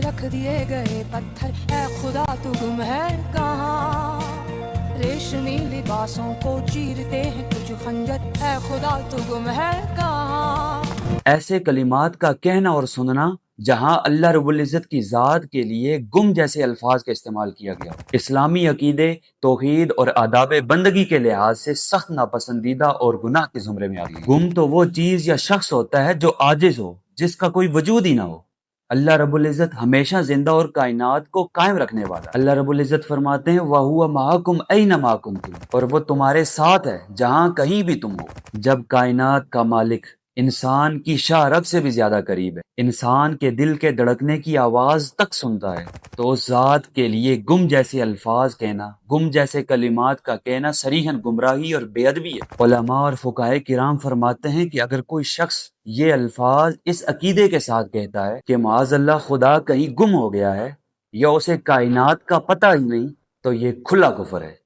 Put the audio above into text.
रख दिए गए पत्थर, ऐ खुदा तू गुम है कहाँ? रेशमी लिबासों को चीरते हैं कुछ खंजर, ऐ खुदा तू गुम है कहाँ? ऐसे कलिमात का कहना और सुनना जहां अल्लाह रब्बुल इज़्ज़त की ज़ात के लिए गुम जैसे अल्फाज का इस्तेमाल किया गया, इस्लामी अकीदे, तौहीद और आदाब बंदगी के लिहाज से सख्त नापसंदीदा और गुनाह के ज़ुमरे में आती है। गुम तो वो चीज़ या शख्स होता है जो आजिज़ हो, जिसका कोई वजूद ही ना हो। अल्लाह रब्बुल इज़्ज़त हमेशा जिंदा और कायनात को कायम रखने वाला। अल्लाह रब्बुल इज़्ज़त फरमाते हैं वहुवा माअकुम ऐनमा कुंतुम, और वो तुम्हारे साथ है जहां कहीं भी तुम हो। जब कायनात का मालिक इंसान की शाहरग से भी ज्यादा करीब है, इंसान के दिल के धड़कने की आवाज तक सुनता है, तो उस जात के लिए गुम जैसे अल्फाज कहना, गुम जैसे कलिमात का कहना सरीहन गुमराही और बेअदबी है। उलमा और फुकाहे किराम फरमाते हैं कि अगर कोई शख्स ये अल्फाज इस अकीदे के साथ कहता है कि माज़अल्लाह खुदा कहीं गुम हो गया है या उसे कायनात का पता ही नहीं, तो ये खुला कुफर है।